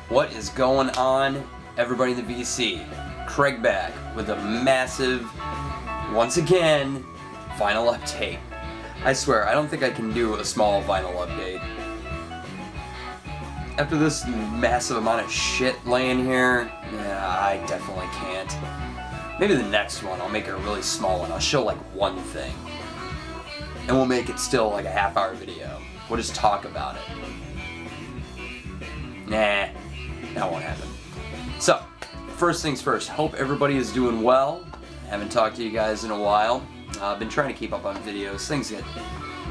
What is going on, everybody in the VC? Craig back with a massive, once again, final update. I swear, I don't think I can do a small vinyl update. After this massive amount of shit laying here, yeah, I definitely can't. Maybe the next one, I'll make it a really small one. I'll show like one thing. And we'll make it still like a half-hour video. We'll just talk about it. Nah, that won't happen. So, first things first, hope everybody is doing well. I haven't talked to you guys in a while. I've been trying to keep up on videos. Things get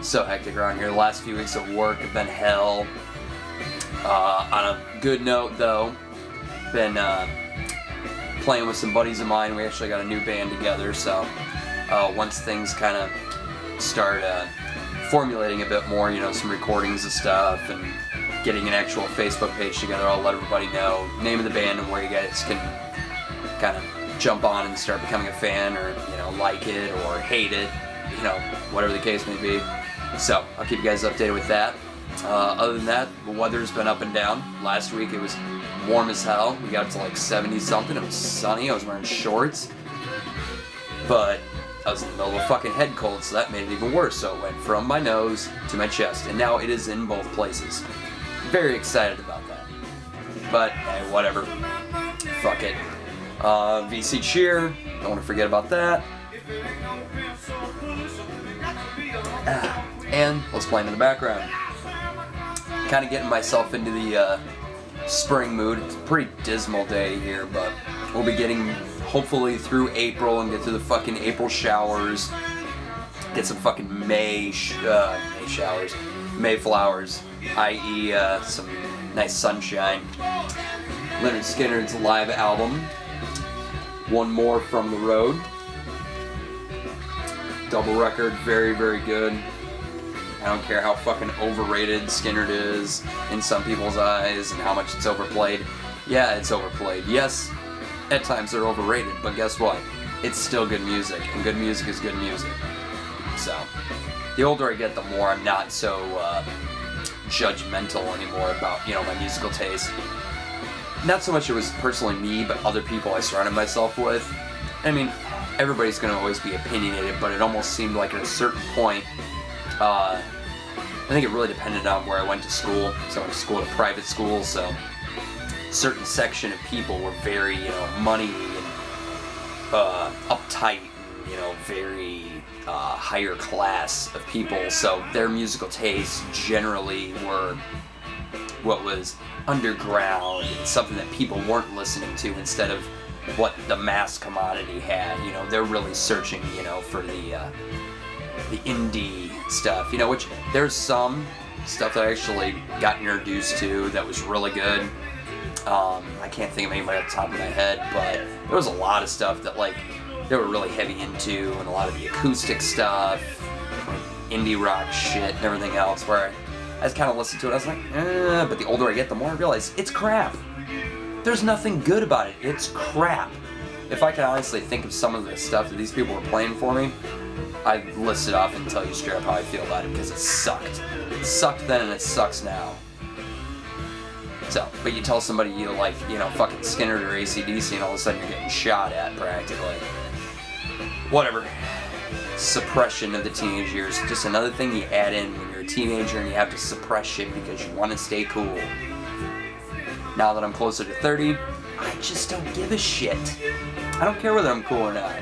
so hectic around here. The last few weeks of work have been hell. On a good note, though, been playing with some buddies of mine. We actually got a new band together, so once things kind of start formulating a bit more, you know, some recordings of stuff and getting an actual Facebook page together, I'll let everybody know name of the band and where you guys can kind of jump on and start becoming a fan, or, you know, like it or hate it, you know, whatever the case may be. So I'll keep you guys updated with that. Other than that, the weather's been up and down. Last week it was warm as hell. We got up to like 70 something. It was sunny. I was wearing shorts, but I was in the middle of a fucking head cold, so that made it even worse. So it went from my nose to my chest, and now it is in both places. Very excited about that. But hey, whatever. Fuck it. VC cheer. Don't want to forget about that. And let's play in the background. Kind of getting myself into the spring mood. It's a pretty dismal day here, but we'll be getting hopefully through April and get to the fucking April showers. Get some fucking May showers, May flowers, i.e. Some nice sunshine. Leonard Skinner's live album, One More from the Road. Double record, very, very good. I don't care how fucking overrated Skinner is in some people's eyes and how much it's overplayed. Yeah, it's overplayed. Yes, at times they're overrated, but guess what? It's still good music, and good music is good music. So, the older I get, the more I'm not so judgmental anymore about, you know, my musical taste. Not so much it was personally me, but other people I surrounded myself with. I mean, everybody's going to always be opinionated, but it almost seemed like at a certain point, I think it really depended on where I went to school. So I went to school at a private school, so a certain section of people were very, you know, money and uptight and, you know, very higher class of people. So their musical tastes generally were what was underground and something that people weren't listening to instead of what the mass commodity had. You know, they're really searching, you know, for the indie stuff, you know, which there's some stuff that I actually got introduced to that was really good. I can't think of anybody off the top of my head, but there was a lot of stuff that, like, they were really heavy into, and a lot of the acoustic stuff, like indie rock shit and everything else, where I just kind of listened to it, I was like, but the older I get, the more I realize it's crap. There's nothing good about it. It's crap. If I can honestly think of some of the stuff that these people were playing for me, I'd list it off and tell you straight up how I feel about it, because it sucked. It sucked then and it sucks now. So, but you tell somebody you like, you know, fucking Skinner or AC/DC, and all of a sudden you're getting shot at, practically. Whatever. Suppression of the teenage years. Just another thing you add in when you're a teenager and you have to suppress shit because you want to stay cool. Now that I'm closer to 30, I just don't give a shit. I don't care whether I'm cool or not.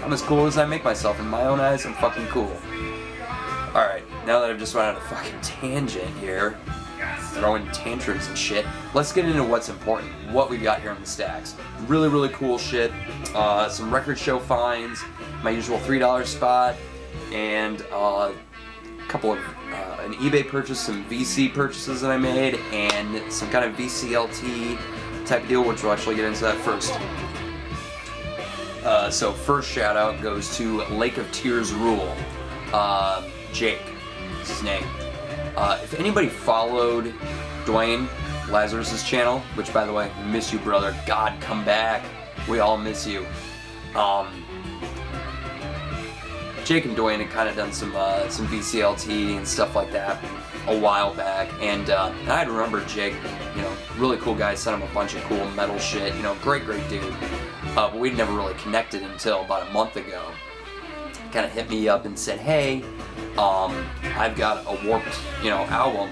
I'm as cool as I make myself. In my own eyes, I'm fucking cool. Alright, now that I've just went on a fucking tangent here, throwing tantrums and shit, let's get into what's important, what we got here in the stacks. Really, really cool shit. Some record show finds, my usual $3 spot, and a couple of an eBay purchase, some VC purchases that I made, and some kind of VCLT type deal, which we'll actually get into that first. So first shout out goes to lakeoftearsrule. Jake is his name. If anybody followed Dwayne Lazarus's channel, which, by the way, miss you, brother. God, come back. We all miss you. Jake and Dwayne had kind of done some VCLT and stuff like that. a while back, and I remember Jake, you know, really cool guy, sent him a bunch of cool metal shit, you know, great dude. But we'd never really connected until about a month ago. He kind of hit me up and said, hey, I've got a Warped, you know, album,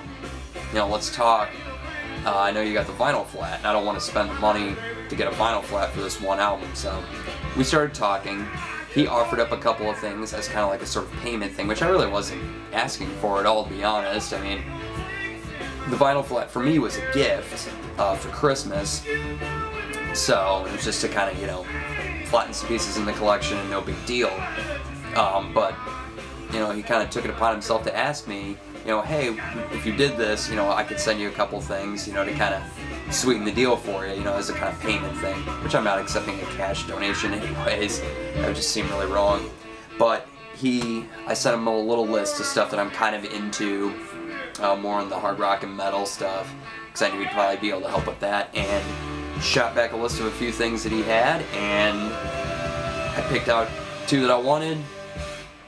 you know, let's talk. I know you got the vinyl flat, and I don't want to spend the money to get a vinyl flat for this one album. So we started talking. He offered up a couple of things as kind of like a sort of payment thing, which I really wasn't asking for at all, to be honest. I mean, the vinyl flat for me was a gift for Christmas, so it was just to kind of, you know, flatten some pieces in the collection and no big deal. But, you know, he kind of took it upon himself to ask me, you know, hey, if you did this, you know, I could send you a couple things, you know, to kind of sweeten the deal for you, you know, as a kind of payment thing, which I'm not accepting a cash donation anyways. That would just seem really wrong. But I sent him a little list of stuff that I'm kind of into, more on the hard rock and metal stuff, because I knew he'd probably be able to help with that, and shot back a list of a few things that he had, and I picked out 2 that I wanted,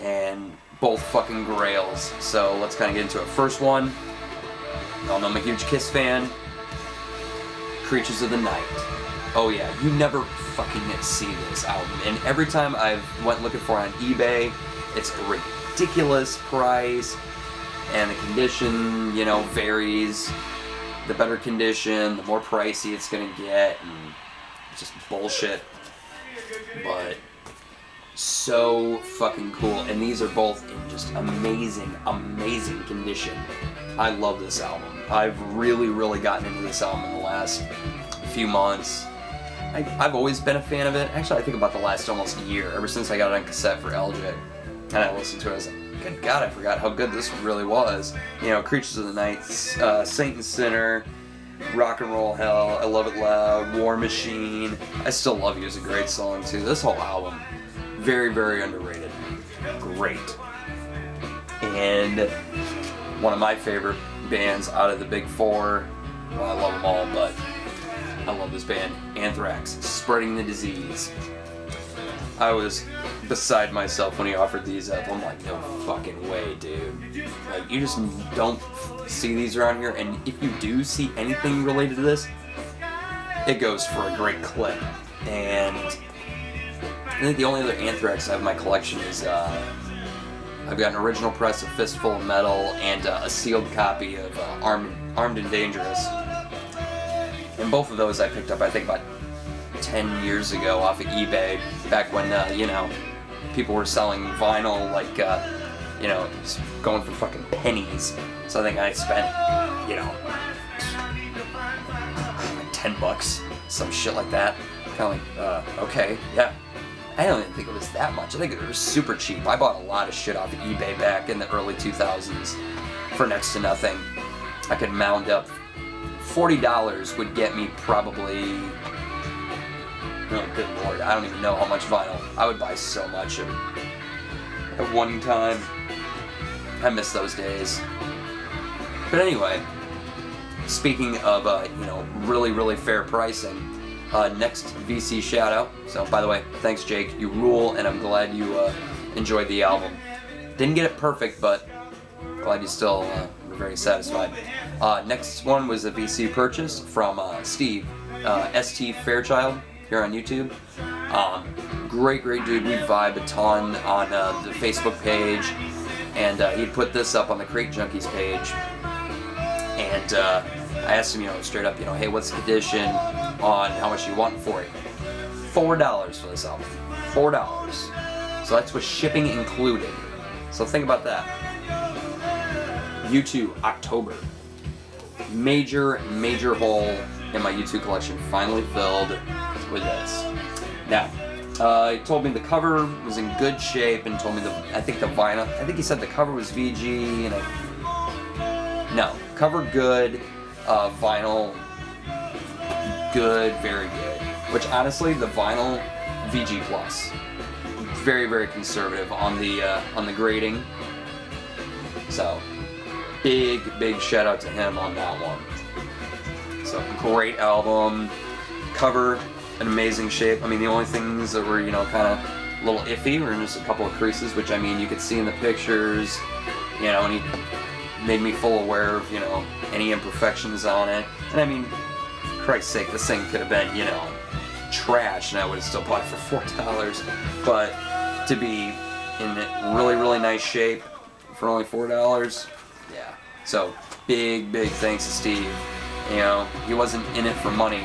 and both fucking Grails. So let's kind of get into it. First one, y'all know I'm a huge Kiss fan. Creatures of the Night. Oh yeah, you never fucking see this album. And every time I've went looking for it on eBay, it's a ridiculous price, and the condition, you know, varies. The better condition, the more pricey it's gonna get, and it's just bullshit. But so fucking cool, and these are both in just amazing condition. I love this album. I've really gotten into this album in the last few months. I've always been a fan of it. Actually, I think about the last almost year, ever since I got it on cassette for LJ. And I listened to it, I was like, good God, I forgot how good this really was. You know, Creatures of the Night, Saint and Sinner, Rock and Roll Hell, I Love It Loud, War Machine. I Still Love You is a great song too. This whole album, very underrated. Great. And one of my favorite bands out of the big 4. Well, I love them all, but I love this band, Anthrax, Spreading the Disease. I was beside myself when he offered these up. I'm like, no fucking way, dude. Like, you just don't see these around here, and if you do see anything related to this, it goes for a great clip. And I think the only other Anthrax I have in my collection is, I've got an original press of Fistful of Metal and a sealed copy of Armed and Dangerous. And both of those I picked up, I think, about 10 years ago off of eBay, back when, you know, people were selling vinyl, like, you know, going for fucking pennies. So I think I spent, you know, like $10, some shit like that. Kind of like, okay, yeah. I don't even think it was that much. I think it was super cheap. I bought a lot of shit off of eBay back in the early 2000s for next to nothing. I could mound up. $40 would get me probably, oh good lord, I don't even know how much vinyl. I would buy so much at one time. I miss those days. But anyway, speaking of, you know, really fair pricing, next VC shout out. So by the way, thanks Jake, you rule, and I'm glad you enjoyed the album. Didn't get it perfect, but glad you still were very satisfied. Next one was a VC purchase from Steve, stfairchild, here on YouTube. Great dude, we vibe a ton on the Facebook page, and he put this up on the Crate Junkies page, and I asked him, you know, straight up, you know, hey, what's the condition on how much you want for it? $4 for this album. $4. So that's with shipping included. So think about that. U2, October. Major hole in my U2 collection finally filled with this. Now, he told me the cover was in good shape, and told me I think the vinyl, I think he said the cover was VG, and no, cover good, vinyl good, very good. Which honestly, the vinyl VG plus, very conservative on the grading. So big shout out to him on that one. So great album, cover in amazing shape. I mean, the only things that were, you know, kind of a little iffy were just a couple of creases, which I mean you could see in the pictures, you know, and he made me full aware of, you know, any imperfections on it. And I mean, for Christ's sake, this thing could have been, you know, trash and I would have still bought it for $4. But to be in really, really nice shape for only $4, yeah. So big thanks to Steve. You know, he wasn't in it for money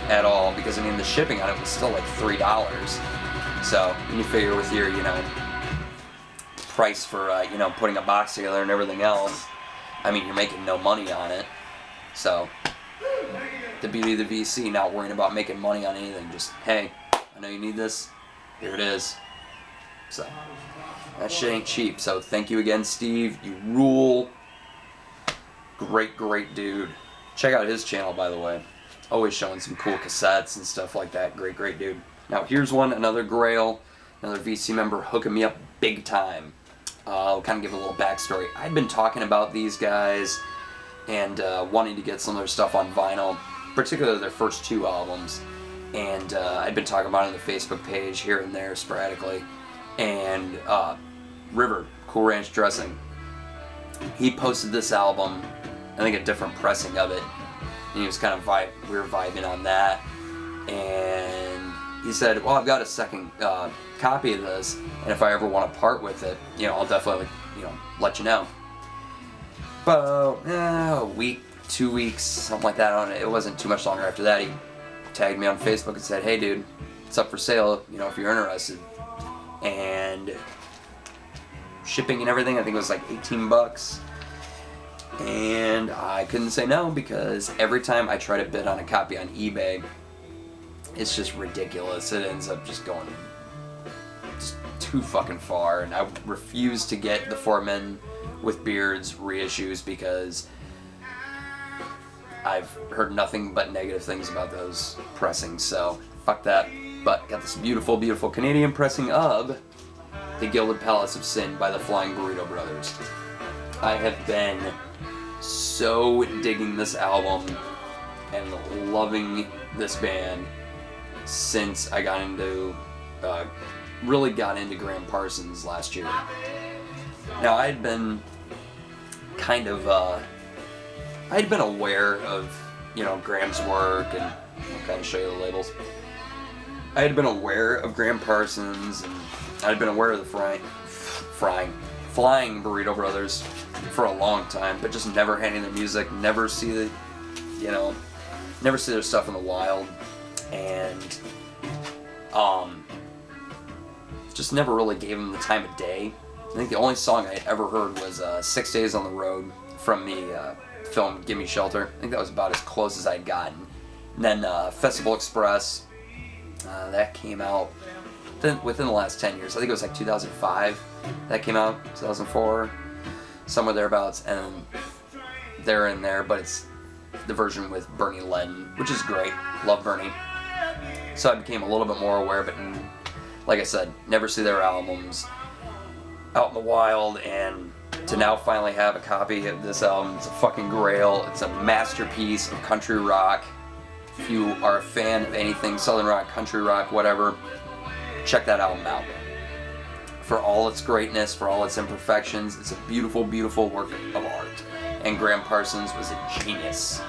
at all, because I mean the shipping on it was still like $3. So when you figure with your, you know, price for you know, putting a box together and everything else, I mean you're making no money on it. So the beauty of the VC, not worrying about making money on anything, just hey, I know you need this, here it is. So that shit ain't cheap. So thank you again, Steve. You rule. Great dude. Check out his channel, by the way. Always showing some cool cassettes and stuff like that. Great dude. Now here's one, another Grail, another VC member hooking me up big time. I'll kind of give a little backstory. I'd been talking about these guys and wanting to get some of their stuff on vinyl, particularly their first 2 albums. And I'd been talking about it on the Facebook page here and there sporadically. And River, KoolRanchDressing, he posted this album, I think a different pressing of it, and he was kind of we were vibing on that, and he said, well, I've got a second copy of this, and if I ever want to part with it, you know, I'll definitely, you know, let you know. But a week, 2 weeks, something like that on it. It wasn't too much longer after that, he tagged me on Facebook and said, hey dude, it's up for sale, you know, if you're interested. And shipping and everything, I think it was like $18. And I couldn't say no, because every time I try to bid on a copy on eBay, it's just ridiculous. It ends up just going just too fucking far, and I refuse to get the 4 Men with Beards reissues because I've heard nothing but negative things about those pressings, so fuck that. But got this beautiful Canadian pressing of The Gilded Palace of Sin by the Flying Burrito Brothers. I have been so digging this album and loving this band since I got into, really got into Graham Parsons last year. Now I had been kind of, I had been aware of, you know, Graham's work, and I'll kind of show you the labels. I had been aware of Graham Parsons, and I'd been aware of the Flying Burrito Brothers for a long time, but just never had any of their music, never see the, you know, never see their stuff in the wild, and just never really gave them the time of day. I think the only song I had ever heard was 6 Days on the Road from the film Gimme Shelter. I think that was about as close as I'd gotten. And then Festival Express, that came out within the last 10 years. I think it was like 2005 that came out, 2004, somewhere thereabouts, and they're in there, but it's the version with Bernie Ledden, which is great. Love Bernie. So I became a little bit more aware, but like I said, never see their albums out in the wild, and to now finally have a copy of this album, it's a fucking Grail. It's a masterpiece of country rock. If you are a fan of anything southern rock, country rock, whatever, check that album out. For all its greatness, for all its imperfections, it's a beautiful work of art. And Graham Parsons was a genius.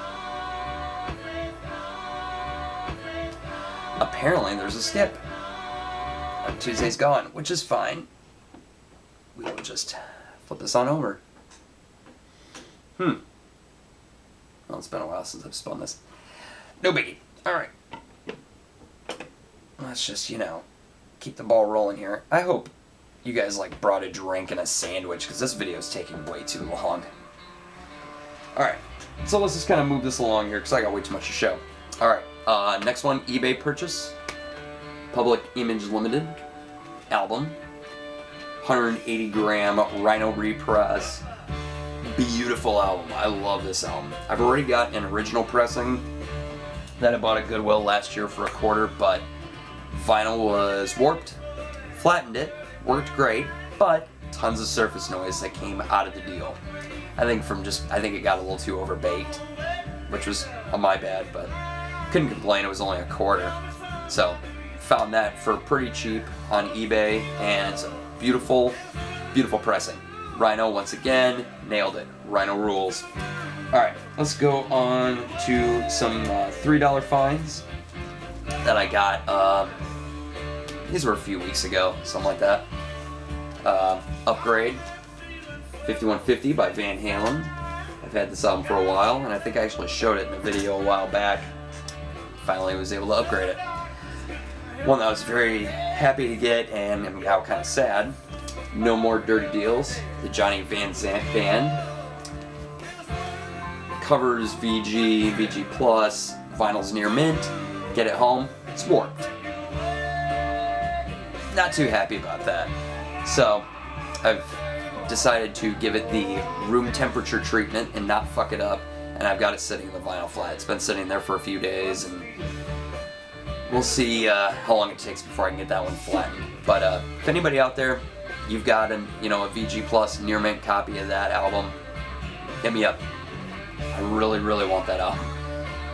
Apparently there's a skip on Tuesday's Gone, which is fine. We will just flip this on over. Well, it's been a while since I've spun this. No biggie. Alright. Let's just, you know, keep the ball rolling here. I hope you guys, like, brought a drink and a sandwich, because this video is taking way too long. Alright. So let's just kind of move this along here, because I got way too much to show. Alright. Next one, eBay purchase. Public Image Limited album. 180 gram Rhino repress. Beautiful album. I love this album. I've already got an original pressing that I bought at Goodwill last year for $0.25, but vinyl was warped, flattened it, worked great, but tons of surface noise that came out of the deal. I think it got a little too overbaked, which was my bad, but couldn't complain. It was only $0.25. So found that for pretty cheap on eBay, and it's a beautiful pressing. Rhino, once again, nailed it. Rhino rules. Alright, let's go on to some $3 finds that I got. These were a few weeks ago, something like that. Upgrade, 5150 by Van Halen. I've had this album for a while, and I think I actually showed it in a video a while back. Finally was able to upgrade it. One that I was very happy to get, and I'm now kind of sad. No More Dirty Deals, the Johnny Van Zant Band. Covers VG, VG Plus, vinyl's near mint. Get it home, it's warped. Not too happy about that. So, I've decided to give it the room temperature treatment and not fuck it up, and I've got it sitting in the vinyl flat. It's been sitting there for a few days, and we'll see how long it takes before I can get that one flattened. But if anybody out there, you've got a VG Plus near mint copy of that album, hit me up. I really, really want that album.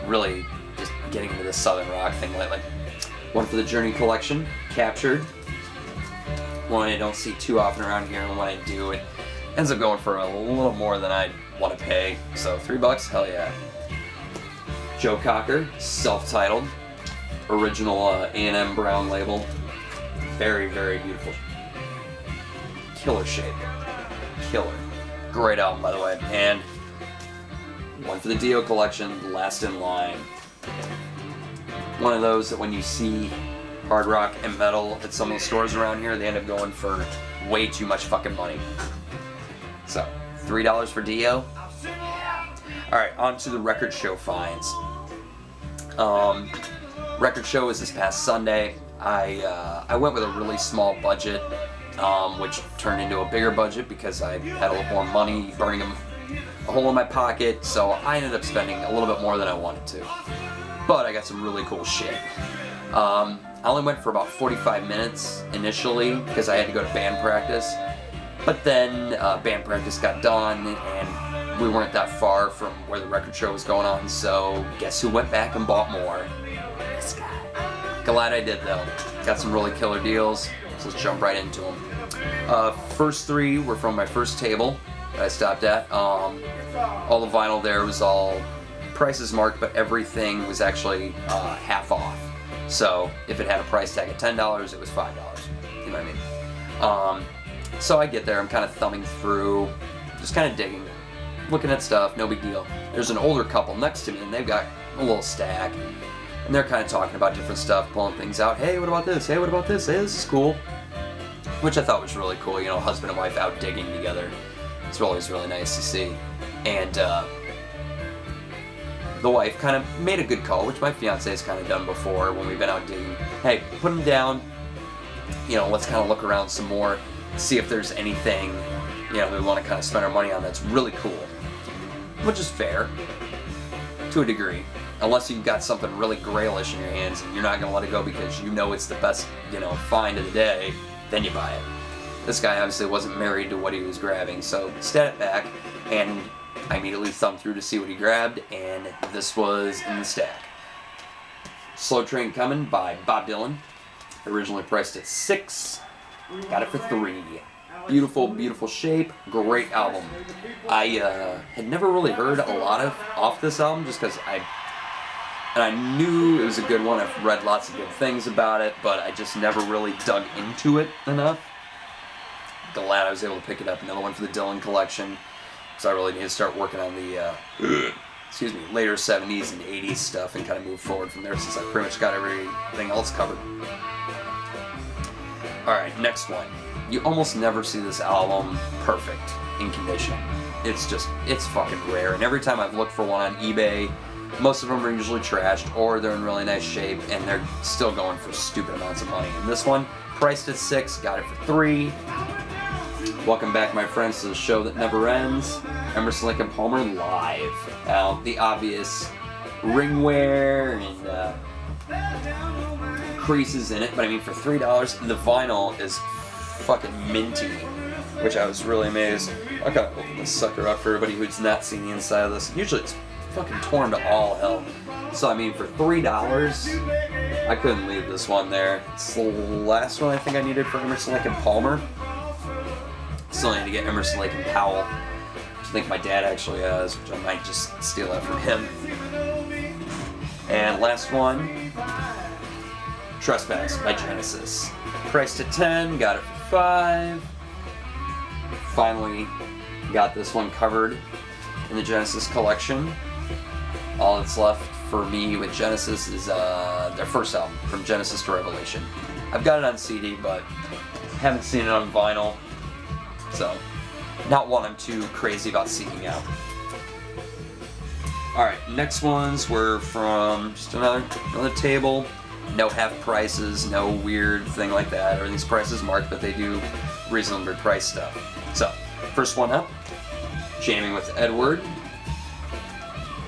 Really just getting into the Southern rock thing lately. One for the Journey collection, Captured. One I don't see too often around here, and when I do, it ends up going for a little more than I want to pay. So $3, hell yeah. Joe Cocker, self-titled, original A&M Brown label. Very, very beautiful. Killer shape. Killer. Great album, by the way. And one for the Dio collection, Last in Line. One of those that when you see hard rock and metal at some of the stores around here, they end up going for way too much fucking money. So, $3 for Dio. Alright, on to the record show finds. Record show was this past Sunday. I went with a really small budget, which turned into a bigger budget because I had a little more money burning a hole in my pocket, so I ended up spending a little bit more than I wanted to. But I got some really cool shit. I only went for about 45 minutes initially because I had to go to band practice. But then band practice got done and we weren't that far from where the record show was going on, so guess who went back and bought more? This guy. Glad I did though. Got some really killer deals, so let's jump right into them. First three were from my first table that I stopped at. All the vinyl there was all prices marked, but everything was actually half off. So if it had a price tag at $10, it was $5. You know what I mean? So I get there, I'm kind of thumbing through, just kind of digging, looking at stuff, no big deal. There's an older couple next to me, and they've got a little stack, and they're kind of talking about different stuff, pulling things out. Hey, what about this? Hey, what about this? Hey, this is cool. Which I thought was really cool, husband and wife out digging together. It's always really nice to see. And the wife kind of made a good call, which my fiance has kind of done before when we've been out digging. Hey, put them down, let's kind of look around some more, see if there's anything, we want to kind of spend our money on that's really cool. Which is fair, to a degree. Unless you've got something really Grailish in your hands and you're not going to let it go because it's the best, find of the day, then you buy it. This guy obviously wasn't married to what he was grabbing, so stat it back, and I immediately thumbed through to see what he grabbed, and this was in the stack. Slow Train Coming by Bob Dylan. Originally priced at $6. Got it for $3. Beautiful, beautiful shape. Great album. I had never really heard a lot off this album just because I knew it was a good one. I've read lots of good things about it, but I just never really dug into it enough. Glad I was able to pick it up. Another one for the Dylan collection. So I really need to start working on the later 70s and 80s stuff and kind of move forward from there since I pretty much got everything else covered. Alright, next one. You almost never see this album perfect in condition. It's fucking rare. And every time I've looked for one on eBay, most of them are usually trashed or they're in really nice shape and they're still going for stupid amounts of money. And this one, priced at $6, got it for $3. Welcome back, my friends, to the show that never ends. Emerson, Lake and Palmer live. The obvious ring wear and creases in it, but I mean for $3, the vinyl is fucking minty, which I was really amazed. I gotta open this sucker up for everybody who's not seen the inside of this. Usually it's fucking torn to all hell. So I mean for $3, I couldn't leave this one there. It's the last one I think I needed for Emerson, Lake and Palmer. still need to get Emerson, Lake and Powell, which I think my dad actually has, which I might just steal that from him. And last one, Trespass by Genesis. Priced at 10, got it for 5. Finally got this one covered in the Genesis collection. All that's left for me with Genesis is their first album, From Genesis to Revelation. I've got it on CD, but haven't seen it on vinyl, so not one I'm too crazy about seeking out. Alright, next ones were from just another table. No half prices, no weird thing like that. Everything's prices marked, but they do reasonably priced stuff. So, first one up, Jamming with Edward.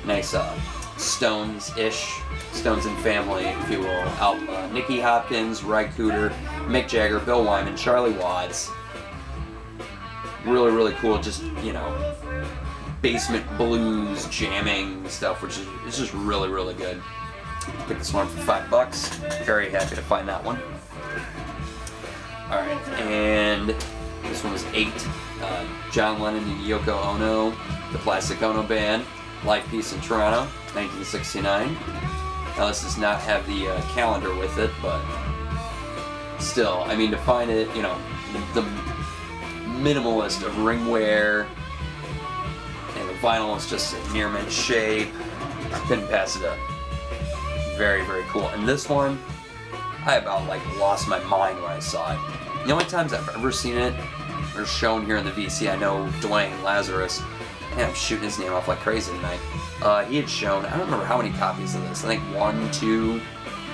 Nice Stones-ish, Stones and Family, if you will, album. Nicky Hopkins, Ry Cooder, Mick Jagger, Bill Wyman, Charlie Watts. Really, really cool, just, you know, basement blues jamming stuff, which is just really, really good. Picked this one for $5. Very happy to find that one. Alright, and this one was 8. John Lennon and Yoko Ono, the Plastic Ono Band, Live Piece in Toronto, 1969. Now this does not have the calendar with it, but still, I mean, to find it, you know, the minimalist of ring wear, and the vinyl is just in near mint shape. Couldn't pass it up. Very, very cool. And this one, I about like lost my mind when I saw it. The only times I've ever seen it are shown here in the VC. I know Dwayne Lazarus, man, I'm shooting his name off like crazy tonight. He had shown, I don't remember how many copies of this. I think 1, 2,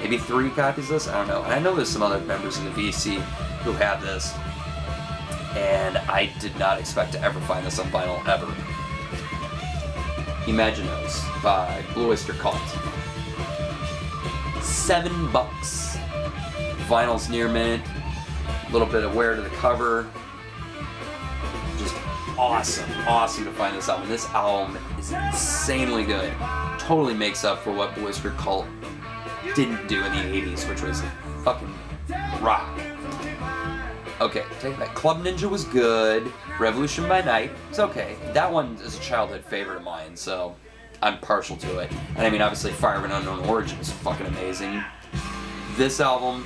maybe 3 copies of this. I don't know. And I know there's some other members of the VC who have this, and I did not expect to ever find this on vinyl ever. Imaginos by Blue Oyster Cult. $7. Vinyl's near mint. A little bit of wear to the cover. Just awesome to find this album. This album is insanely good. Totally makes up for what Blue Oyster Cult didn't do in the 80s, which was fucking rock. Okay, take that. Club Ninja was good. Revolution by Night, it's okay. That one is a childhood favorite of mine, so I'm partial to it. And I mean, obviously, Fire of an Unknown Origin is fucking amazing. This album,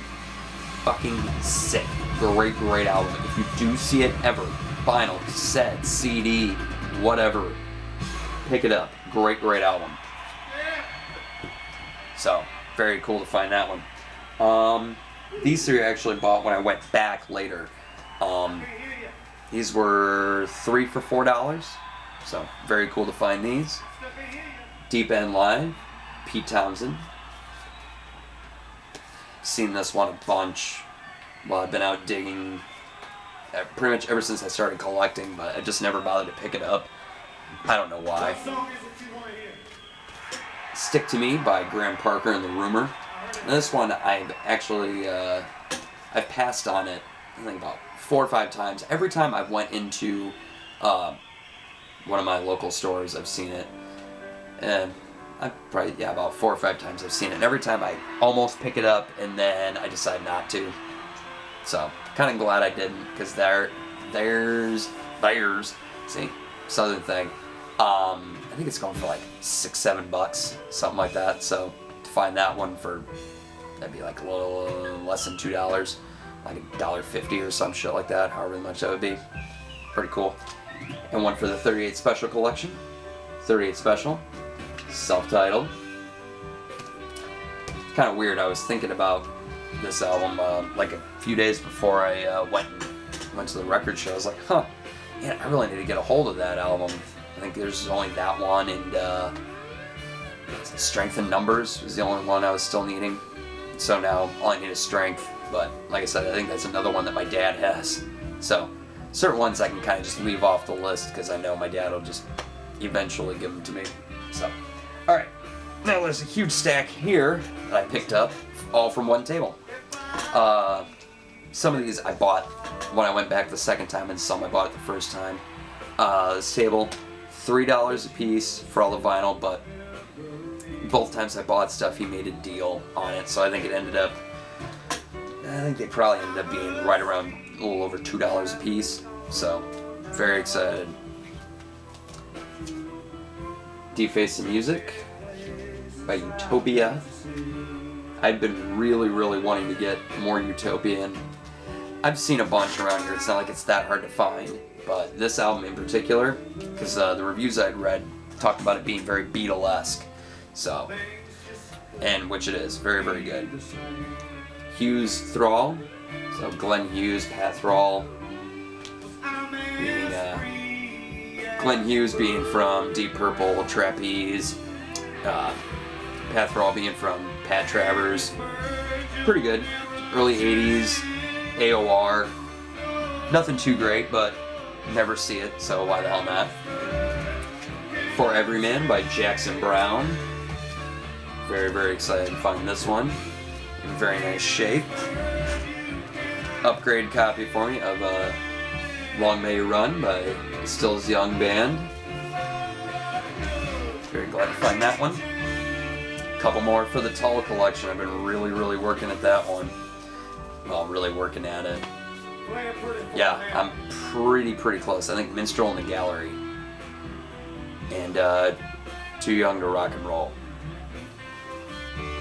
fucking sick. Great album. If you do see it ever, vinyl, cassette, CD, whatever, pick it up. Great album. So, very cool to find that one. These 3 I actually bought when I went back later. These were 3 for $4, so very cool to find these. Deep End Live, Pete Townsend. Seen this one a bunch while I've been out digging, pretty much ever since I started collecting, but I just never bothered to pick it up. I don't know why. Stick to Me by Graham Parker and The Rumor. And this one I've actually, I've passed on it, I think about 4 or 5 times. Every time I've went into one of my local stores, I've seen it. And about 4 or 5 times I've seen it. And every time I almost pick it up, and then I decide not to. So, kind of glad I didn't, because there's, see, Southern thing. I think it's going for like $6-7, something like that. So, to find that one for, that'd be like a little less than $2, like $1.50 or some shit like that, however much that would be. Pretty cool. And one for the 38 Special collection. 38 Special, self-titled. Kind of weird, I was thinking about this album like a few days before I went to the record show. I was like, man, I really need to get a hold of that album. I think there's only that one, and Strength in Numbers was the only one I was still needing. So now all I need is Strength, but like I said, I think that's another one that my dad has. So certain ones I can kind of just leave off the list because I know my dad will just eventually give them to me. So, alright, now there's a huge stack here that I picked up, all from one table. Some of these I bought when I went back the second time, and some I bought it the first time. This table, $3 a piece for all the vinyl, but both times I bought stuff, he made a deal on it, so I think they probably ended up being right around a little over $2 a piece. So, Very excited. Deface the Music by Utopia. I've been really wanting to get more Utopia, and I've seen a bunch around here. It's not like it's that hard to find, but this album in particular, because the reviews I'd read talked about it being very Beatle-esque, so, and which it is, very good. Hughes Thrall, so Glenn Hughes, Pat Thrall, being, Glenn Hughes being from Deep Purple, Trapeze, Pat Thrall being from Pat Travers. Pretty good. Early 80s, AOR. Nothing too great, but never see it, so why the hell not? For Everyman by Jackson Browne. Very excited to find this one. In very nice shape. Upgrade copy for me of Long May You Run by Stills Young Band. Very glad to find that one. Couple more for the Tull collection. I've been really working at that one. Well, really working at it. Yeah, I'm pretty close. I think Minstrel in the Gallery. And Too Young to Rock and Roll.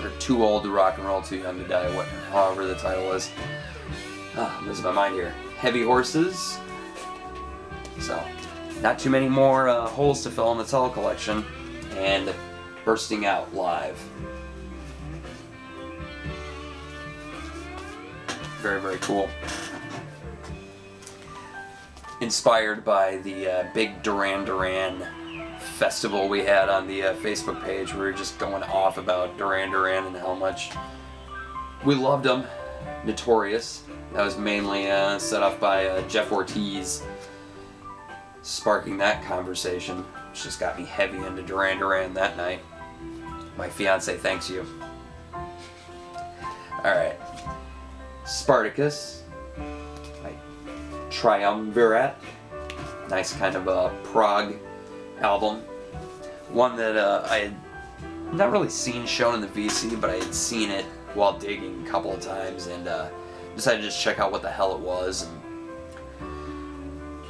Or Too Old to Rock and Roll, Too Young to Die, however the title is. I'm losing my mind here. Heavy Horses. So, not too many more holes to fill in the Tull collection. And Bursting Out Live. Very cool. Inspired by the big Duran Duran festival we had on the Facebook page. We were just going off about Duran Duran and how much we loved them. Notorious. That was mainly set off by Jeff Ortiz, sparking that conversation, which just got me heavy into Duran Duran that night. My fiance thanks you. Alright. Spartacus by Triumvirate. Nice kind of a prog album. One that I had not really seen shown in the VC, but I had seen it while digging a couple of times, and decided to just check out what the hell it was, and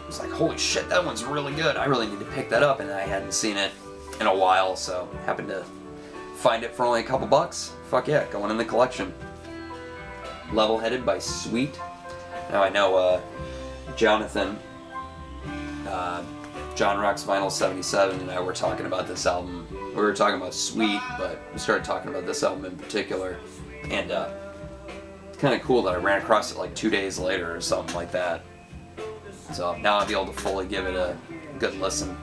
it's like, holy shit, that one's really good. I really need to pick that up, and I hadn't seen it in a while, so happened to find it for only a couple bucks. Fuck yeah, going in the collection. Level-Headed by Sweet. Now I know Jonathan, John Rock's Vinyl 77, and I were talking about this album. We were talking about Sweet, but we started talking about this album in particular, and it's kind of cool that I ran across it like 2 days later or something like that. So now I'll be able to fully give it a good listen.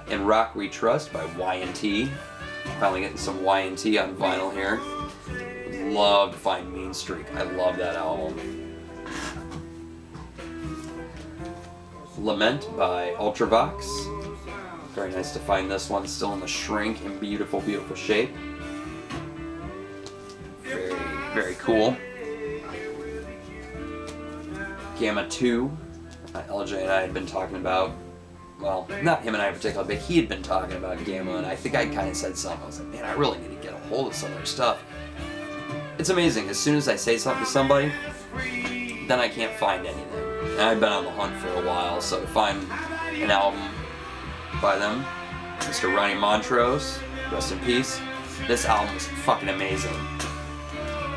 In Rock We Trust by Y&T. Finally getting some Y&T on vinyl here. Would love to find Mean Streak. I love that album. Lament by Ultravox. Very nice to find this one still in the shrink in beautiful shape. Very cool. Gamma 2. LJ and I had been talking about, well, not him and I in particular, but he had been talking about Gamma, and I think I kind of said something. I was like, man, I really need to get a hold of some of their stuff. It's amazing. As soon as I say something to somebody, then I can't find anything. And I've been on the hunt for a while, so to find an album by them, Mr. Ronnie Montrose, rest in peace, this album is fucking amazing.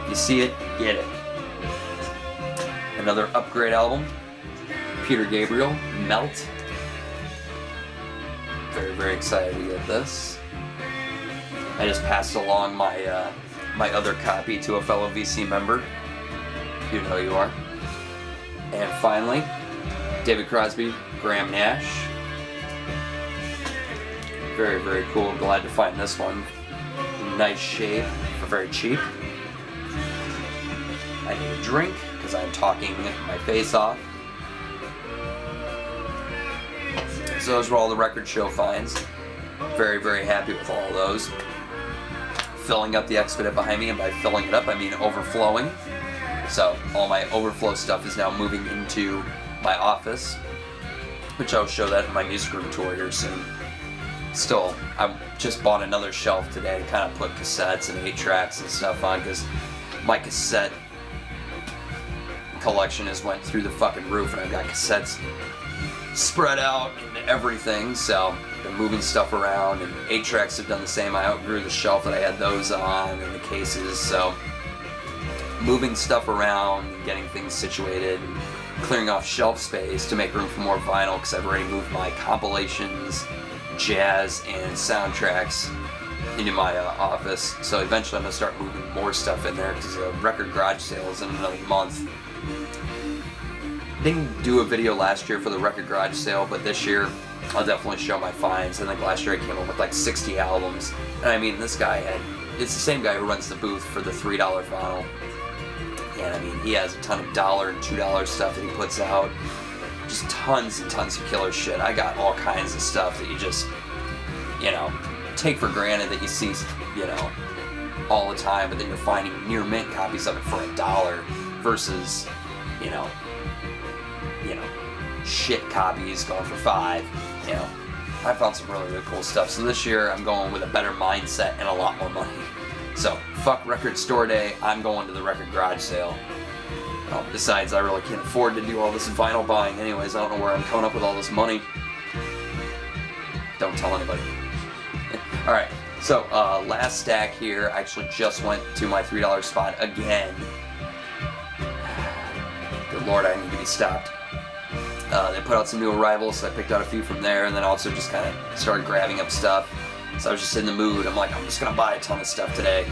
You see it, get it. Another Upgrade album, Peter Gabriel, Melt. Very excited to get this. I just passed along my my other copy to a fellow VC member. You know who you are. And finally, David Crosby, Graham Nash. Very cool. Glad to find this one. Nice shape for very cheap. I need a drink because I'm talking my face off. So those were all the record show finds. Very happy with all of those. Filling up the Expedit behind me, and by filling it up I mean overflowing. So all my overflow stuff is now moving into my office, which I'll show that in my music room tour here soon. Still, I just bought another shelf today to kind of put cassettes and 8-tracks and stuff on, because my cassette collection has went through the fucking roof, and I've got cassettes spread out and everything, so been moving stuff around, and 8-tracks have done the same. I outgrew the shelf that I had those on and the cases, so moving stuff around and getting things situated and clearing off shelf space to make room for more vinyl, because I've already moved my compilations, jazz, and soundtracks into my office. So eventually I'm going to start moving more stuff in there, because the record garage sale is in another month. Didn't do a video last year for the record garage sale, but this year I'll definitely show my finds. I think last year I came up with like 60 albums, and I mean, this guy it's the same guy who runs the booth for the $3 vinyl, and I mean, he has a ton of $1 and $2 stuff that he puts out, just tons and tons of killer shit. I got all kinds of stuff that you just, you know, take for granted that you see, you know, all the time, but then you're finding near mint copies of it for $1 versus, you know, shit copies going for $5. You know, I found some really, really cool stuff. So this year I'm going with a better mindset and a lot more money. So fuck record store day, I'm going to the record garage sale. Besides, I really can't afford to do all this vinyl buying anyways. I don't know where I'm coming up with all this money. Don't tell anybody. Alright, so last stack here, I actually just went to my $3 spot again. Good lord, I need to be stopped. They put out some new arrivals, so I picked out a few from there, and then also just kind of started grabbing up stuff. So I was just in the mood. I'm like, I'm just going to buy a ton of stuff today.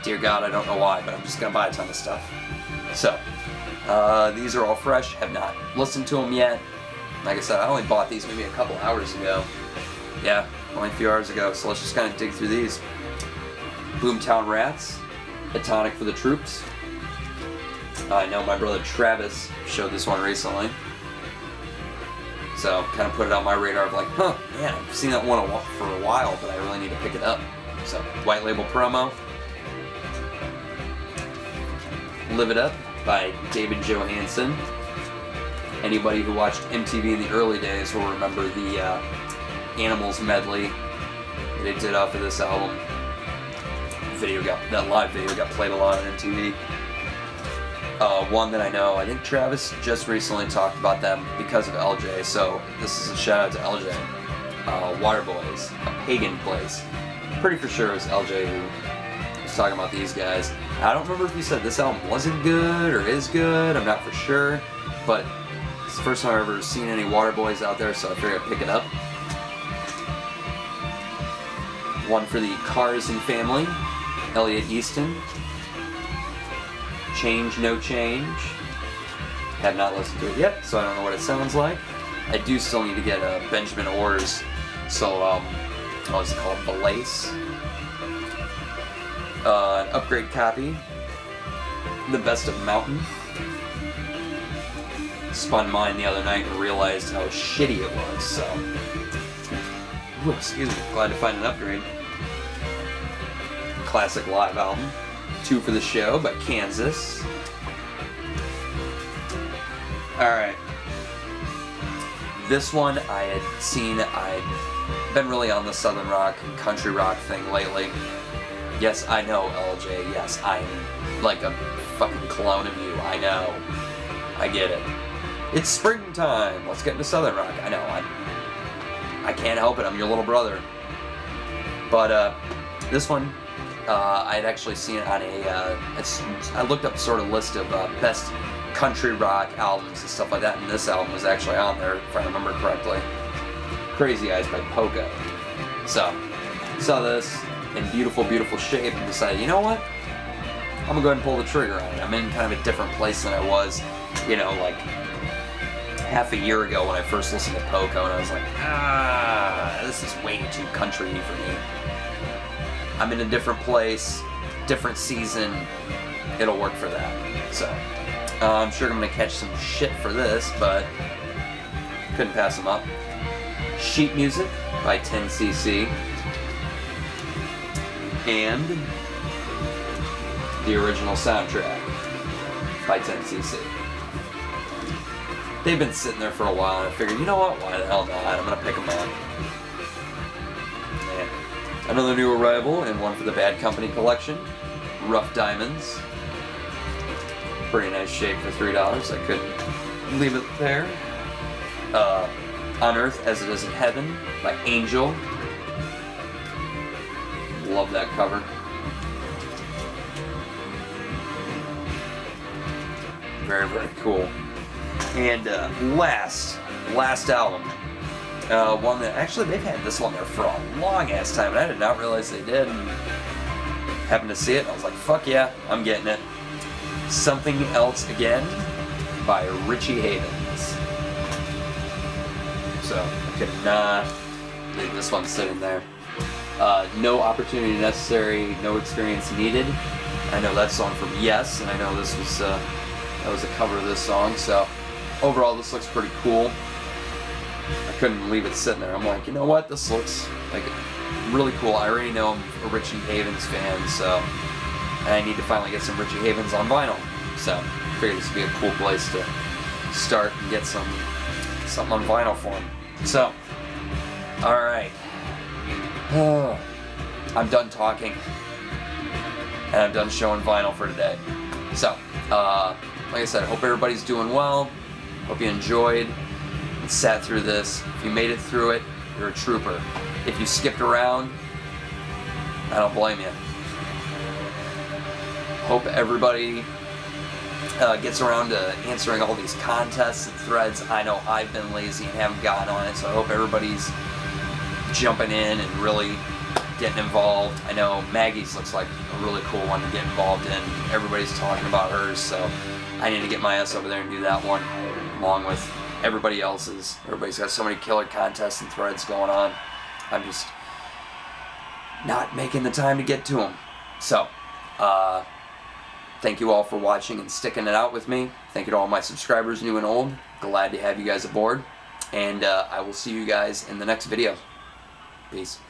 Dear God, I don't know why, but I'm just going to buy a ton of stuff. So, these are all fresh. Have not listened to them yet. Like I said, I only bought these maybe a couple hours ago. Yeah, only a few hours ago, so let's just kind of dig through these. Boomtown Rats, a tonic for the troops. I know my brother Travis showed this one recently. So, kind of put it on my radar of like, huh, man, I've seen that one for a while, but I really need to pick it up. So, white label promo. Live It Up by David Johansen. Anybody who watched MTV in the early days will remember the Animals medley that they did off of this album. That live video got played a lot on MTV. One that I know, I think Travis just recently talked about them because of LJ, so this is a shout out to LJ. Waterboys, a pagan place. Pretty for sure it was LJ who was talking about these guys. I don't remember if he said this album wasn't good or is good, I'm not for sure, but it's the first time I've ever seen any Waterboys out there, so I figured I'd pick it up. One for the Cars and Family, Elliot Easton. Change, No Change. Have not listened to it yet, so I don't know what it sounds like. I do still need to get Benjamin Orr's, what's it called? Belace. An upgrade copy. The Best of Mountain. Spun mine the other night and realized how shitty it was, so. Ooh, excuse me, glad to find an upgrade. Classic live album. Two for the Show by Kansas. Alright. This one I had seen, I'd been really on the Southern rock, country rock thing lately. Yes, I know, LJ, yes, I'm like a fucking clone of you, I know. I get it. It's springtime, let's get into Southern rock. I know, I can't help it, I'm your little brother. But, this one, I'd actually seen it on I looked up sort of list of best country rock albums and stuff like that, and this album was actually on there, if I remember correctly. Crazy Eyes by Polka. So, saw this in beautiful, beautiful shape and decided, you know what? I'm gonna go ahead and pull the trigger on it. I'm in kind of a different place than I was, you know, like half a year ago when I first listened to Poco, and I was like, this is way too country for me. I'm in a different place, different season, it'll work for that. So, I'm sure I'm going to catch some shit for this, but couldn't pass them up. Sheet Music by 10cc. And the original soundtrack by 10cc. They've been sitting there for a while, and I figured, you know what, why the hell not? I'm going to pick them up. Another new arrival, and one for the Bad Company collection. Rough Diamonds. Pretty nice shape for $3. I couldn't leave it there. On Earth as It Is in Heaven by Angel. Love that cover. Very, very cool. And last album. One that, actually, they've had this one there for a long ass time, and I did not realize they did, and happened to see it, and I was like, fuck yeah, I'm getting it. Something Else Again by Richie Havens. So, I could not leave this one sitting there. No Opportunity Necessary, No Experience Needed. I know that song from Yes, and I know this was, that was a cover of this song, so overall this looks pretty cool. I couldn't leave it sitting there. I'm like, you know what, this looks like really cool. I already know I'm a Richie Havens fan, so I need to finally get some Richie Havens on vinyl. So I figured this would be a cool place to start and get something on vinyl for him. So, alright. I'm done talking, and I'm done showing vinyl for today. So, like I said, I hope everybody's doing well. Hope you enjoyed and sat through this. If you made it through it, you're a trooper. If you skipped around, I don't blame you. Hope everybody gets around to answering all these contests and threads. I know I've been lazy and haven't gotten on it, so I hope everybody's jumping in and really getting involved. I know Maggie's looks like a really cool one to get involved in. Everybody's talking about hers, so I need to get my ass over there and do that one, along with everybody else's. Everybody's got so many killer contests and threads going on. I'm just not making the time to get to them. So, thank you all for watching and sticking it out with me. Thank you to all my subscribers, new and old. Glad to have you guys aboard. And I will see you guys in the next video. Peace.